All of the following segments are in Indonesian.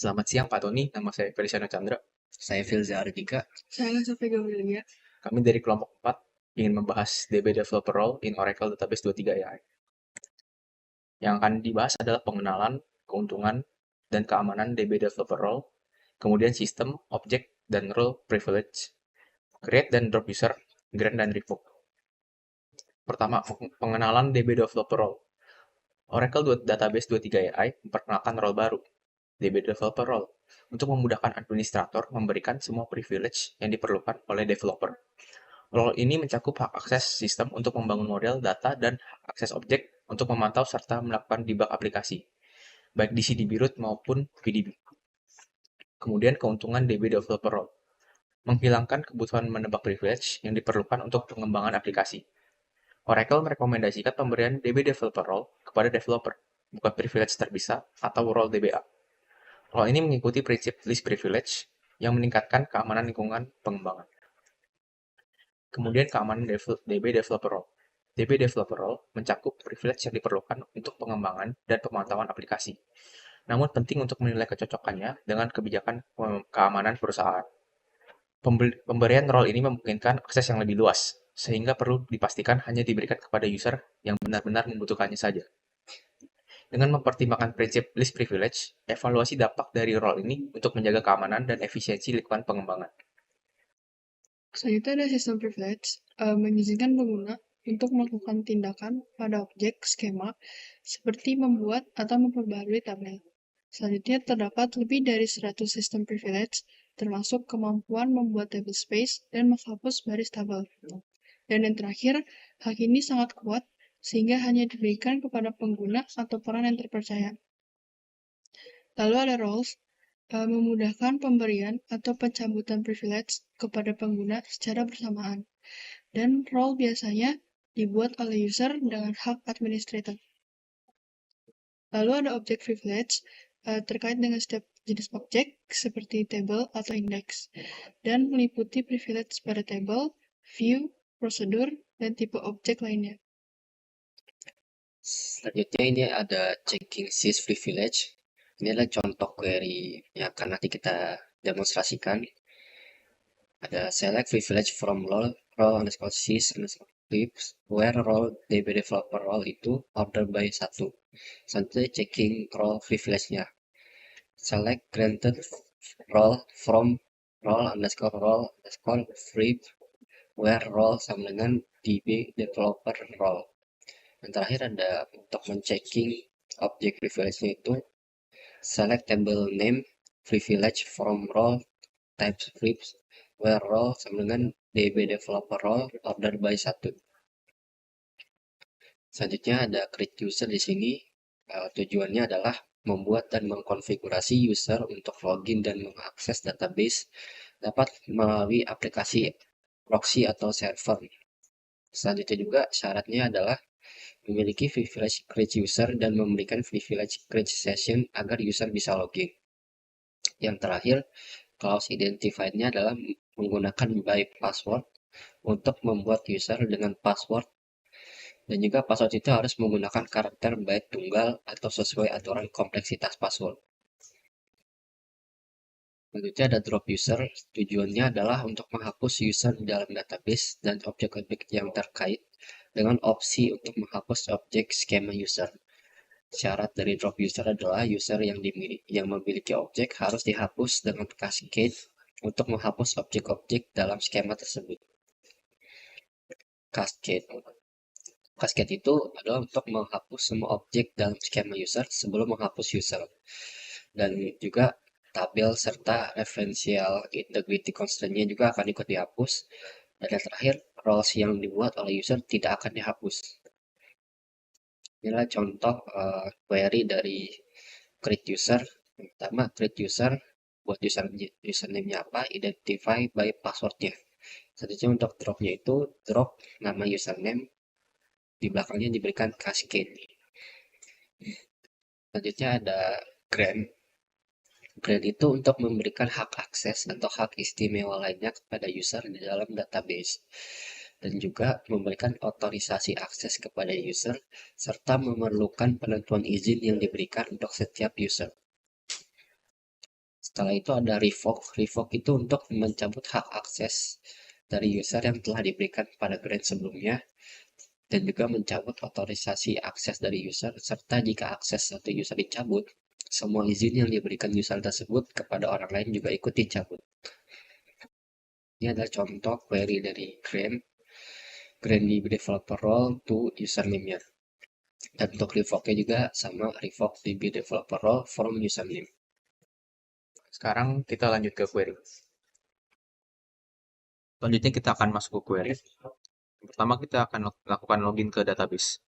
Selamat siang Pak Tony, nama saya Feliciano Chandra. Saya Filza Ardika. Saya Sofi Gaudelia. Kami dari kelompok 4 ingin membahas DB Developer Role in Oracle Database 23 AI. Yang akan dibahas adalah pengenalan, keuntungan, dan keamanan DB Developer Role, kemudian sistem, objek, dan role privilege, create dan drop user, grant dan revoke. Pertama, pengenalan DB Developer Role. Oracle Database 23 AI memperkenalkan role baru, DB Developer Role, untuk memudahkan administrator memberikan semua privilege yang diperlukan oleh developer. Role ini mencakup hak akses sistem untuk membangun model, data, dan hak akses objek untuk memantau serta melakukan debug aplikasi, baik di CDB root maupun VDB. Kemudian keuntungan DB Developer Role, menghilangkan kebutuhan menebak privilege yang diperlukan untuk pengembangan aplikasi. Oracle merekomendasikan pemberian DB Developer Role kepada developer, bukan privilege terpisah atau role DBA. Role ini mengikuti prinsip least privilege yang meningkatkan keamanan lingkungan pengembangan. Kemudian keamanan DB Developer Role. DB Developer Role mencakup privilege yang diperlukan untuk pengembangan dan pemantauan aplikasi, namun penting untuk menilai kecocokannya dengan kebijakan keamanan perusahaan. Pemberian role ini memungkinkan akses yang lebih luas, sehingga perlu dipastikan hanya diberikan kepada user yang benar-benar membutuhkannya saja. Dengan mempertimbangkan prinsip least privilege, evaluasi dampak dari role ini untuk menjaga keamanan dan efisiensi lingkungan pengembangan. Selanjutnya ada sistem privilege, mengizinkan pengguna untuk melakukan tindakan pada objek skema seperti membuat atau memperbarui tabel. Selanjutnya terdapat lebih dari 100 sistem privilege, termasuk kemampuan membuat table space dan menghapus baris tabel. Dan yang terakhir, hak ini sangat kuat sehingga hanya diberikan kepada pengguna atau peran yang terpercaya. Lalu ada roles, memudahkan pemberian atau pencabutan privilege kepada pengguna secara bersamaan, dan role biasanya dibuat oleh user dengan hak administrator. Lalu ada object privilege, terkait dengan setiap jenis objek seperti table atau index, dan meliputi privilege pada table, view, prosedur, dan tipe objek lainnya. Selanjutnya ini ada checking sys privilege. Ini adalah contoh query yang akan nanti kita demonstrasikan. Ada select privilege from role underscore sys underscore clips where role DB developer role itu order by 1. Selanjutnya checking role privilege-nya. Select granted role from role underscore flip where role sama dengan DB developer role. Yang terakhir ada untuk men-checking objek privilege-nya itu select table name privilege from role type flips where role sama dengan DB developer role order by 1. Selanjutnya ada create user di sini. Tujuannya adalah membuat dan mengkonfigurasi user untuk login dan mengakses database dapat melalui aplikasi proxy atau server. Selanjutnya juga syaratnya adalah memiliki privilege create user dan memberikan privilege create session agar user bisa login. Yang terakhir, clause identified-nya adalah menggunakan by password untuk membuat user dengan password, dan juga password itu harus menggunakan karakter byte tunggal atau sesuai aturan kompleksitas password. Selanjutnya ada drop user, tujuannya adalah untuk menghapus user di dalam database dan objek-objek yang terkait dengan opsi untuk menghapus objek skema user. Syarat dari drop user adalah user yang memiliki objek harus dihapus dengan cascade untuk menghapus objek-objek dalam skema tersebut. Cascade itu adalah untuk menghapus semua objek dalam skema user sebelum menghapus user. Dan juga tabel serta referential integrity constraint-nya juga akan ikut dihapus. Dan yang terakhir, roles yang dibuat oleh user tidak akan dihapus. Inilah contoh query dari create user. Yang pertama, create user, buat username-nya apa, identify by password-nya. Selanjutnya untuk drop-nya itu, drop nama username, di belakangnya diberikan cascade. Selanjutnya ada grant. Grant itu untuk memberikan hak akses atau hak istimewa lainnya kepada user di dalam database. Dan juga memberikan otorisasi akses kepada user, serta memerlukan penentuan izin yang diberikan untuk setiap user. Setelah itu ada revoke. Revoke itu untuk mencabut hak akses dari user yang telah diberikan pada grant sebelumnya, dan juga mencabut otorisasi akses dari user, serta jika akses satu user dicabut, semua izin yang diberikan user tersebut kepada orang lain juga ikut dicabut. Ini adalah contoh query dari grant di developer role to username-nya. Dan untuk revoke-nya juga sama, revoke DB developer role from username. Sekarang kita lanjut ke query. Selanjutnya kita akan masuk ke query. Pertama kita akan lakukan login ke database.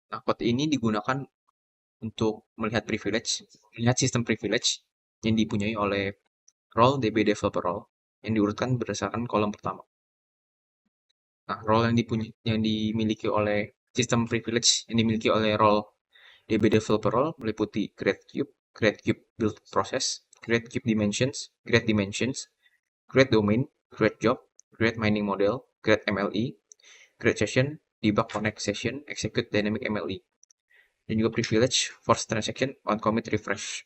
Nah, code ini digunakan untuk melihat sistem privilege yang dipunyai oleh role DB developer role yang diurutkan berdasarkan kolom pertama. Nah, role yang dimiliki oleh sistem privilege yang dimiliki oleh role DB developer role meliputi create cube build process, create cube dimensions, create domain, create job, create mining model, create MLE, create session, debug connect session, execute dynamic MLE. Dan juga privilege force transaction on commit refresh.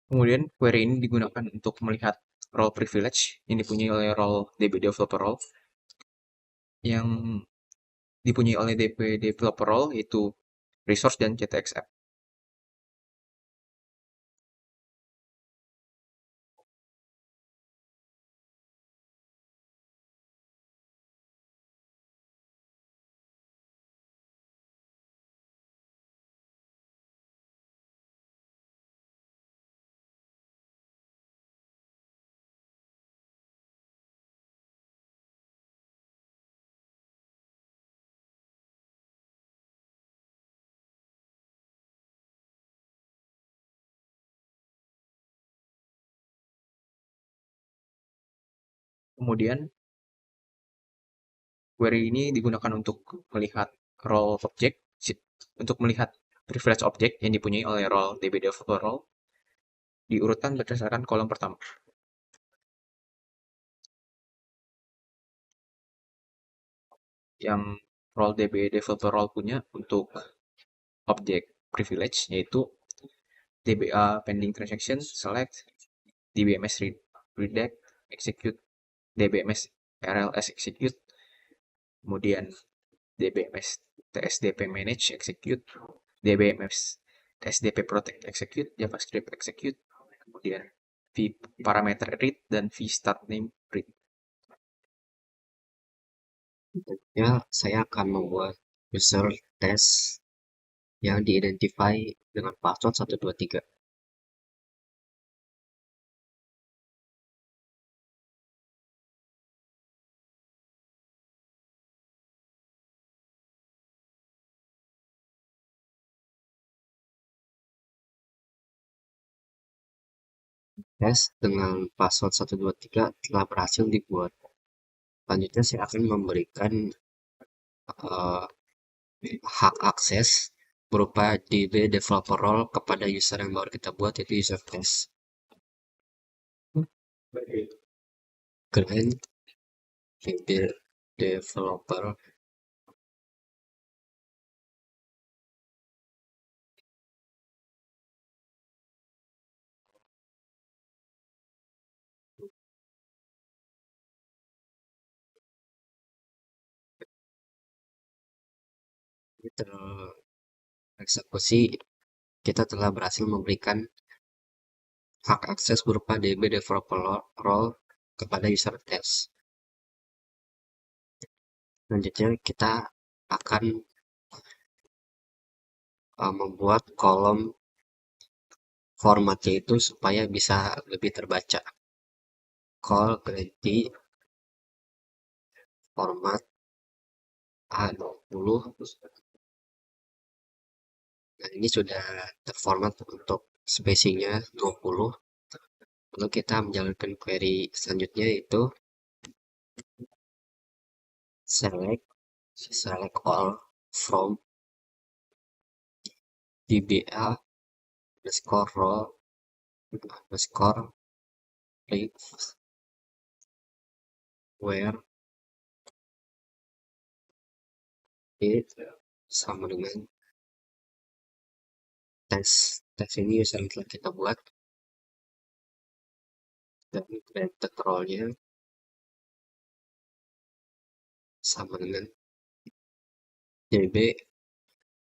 Kemudian query ini digunakan untuk melihat role privilege yang dipunyai oleh role DB developer role yang dipunyai oleh DB developer role yaitu resource dan CTXF. Kemudian query ini digunakan untuk melihat role object, untuk melihat privilege object yang dipunyai oleh role DB developer role diurutkan berdasarkan kolom pertama. Yang role DB developer role punya untuk object privilege yaitu DBA pending transaction select, DBMS redact execute, DBMS RLS execute, kemudian DBMS TSDP manage execute, DBMS TSDP protect execute, JavaScript execute, kemudian v parameter read dan v start name read. Ya, saya akan membuat user test yang diidentify dengan password 123. Tes dengan password 123 telah berhasil dibuat. Selanjutnya saya akan memberikan hak akses berupa DB developer role kepada user yang baru kita buat, yaitu user test. Grant DB developer Ini tereksekusi, kita telah berhasil memberikan hak akses berupa DB developer role kepada user test. Selanjutnya kita akan membuat kolom formatnya itu supaya bisa lebih terbaca. Call ganti format A20. Nah, ini sudah terformat untuk spacingnya 20. Lalu kita menjalankan query selanjutnya, yaitu select all from dba underscore row underscore length where it sama dengan tes ini yang telah kita buat, dan created role-nya sama dengan db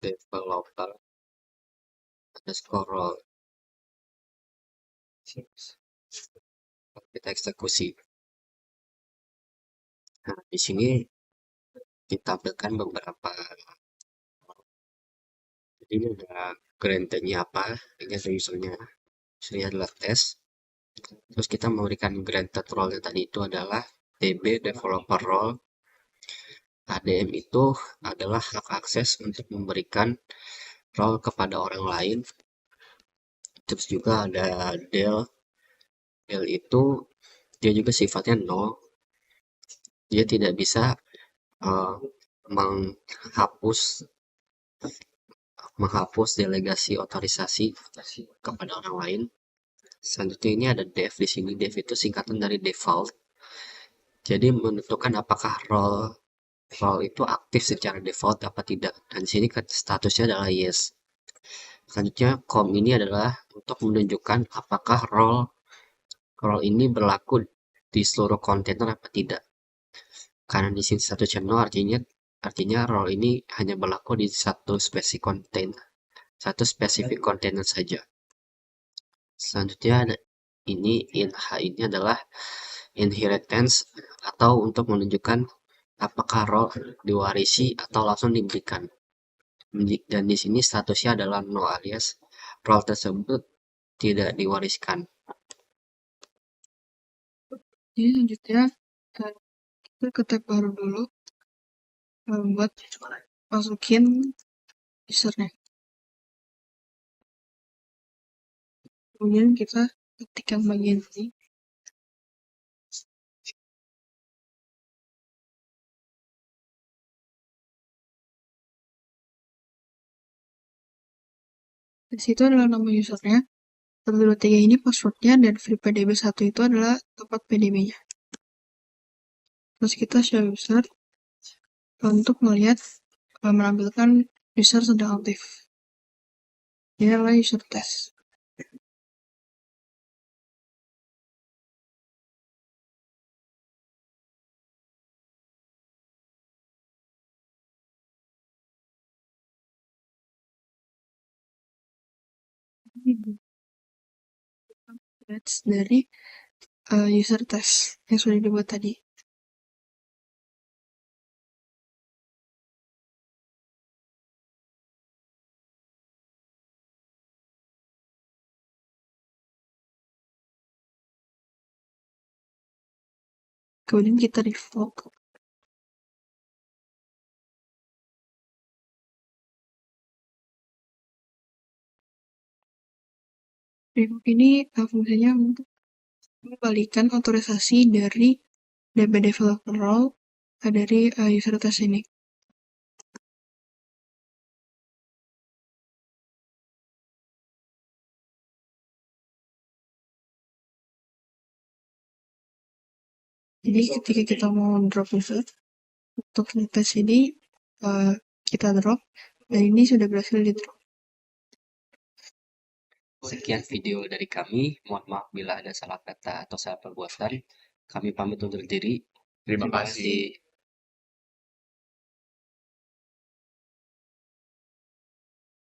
developer underscore role. Kita eksekusi. Nah, di sini ditampilkan beberapa. Jadi ini ada granted-nya apa, ini ada usernya. Usernya adalah test. Terus kita memberikan granted role tadi itu adalah db developer role. ADM itu adalah hak akses untuk memberikan role kepada orang lain. Terus juga ada del. Del itu dia juga sifatnya nol. Dia tidak bisa menghapus delegasi otorisasi kepada orang lain. Selanjutnya ini ada dev di sini. Dev itu singkatan dari default. Jadi menentukan apakah role itu aktif secara default apa tidak. Dan di sini statusnya adalah yes. Selanjutnya com ini adalah untuk menunjukkan apakah role ini berlaku di seluruh kontainer apa tidak. Karena di sini statusnya no, artinya role ini hanya berlaku di satu spesifik kontainer saja. Selanjutnya ada ini ini adalah inheritance atau untuk menunjukkan apakah role diwarisi atau langsung diberikan. Dan di sini statusnya adalah no, alias role tersebut tidak diwariskan. Jadi selanjutnya kita ke tab baru dulu buat masukin usernya. Kemudian kita ketikkan bagian ini. Di situ adalah nama usernya. 123 ini passwordnya, dan free pdb1 itu adalah tempat pdb-nya. Terus kita show user untuk melihat menampilkan user sedang aktif. Ini adalah user test. Dari user test yang sudah dibuat tadi. Kemudian kita revoke. Revoke ini fungsinya untuk mengembalikan otorisasi dari DB developer role dari user test ini. Jadi ketika kita mau drop user untuk tes ini, kita drop, dan ini sudah berhasil di drop. Sekian video dari kami. Mohon maaf bila ada salah kata atau salah perbuatan. Kami pamit undur diri. Terima kasih.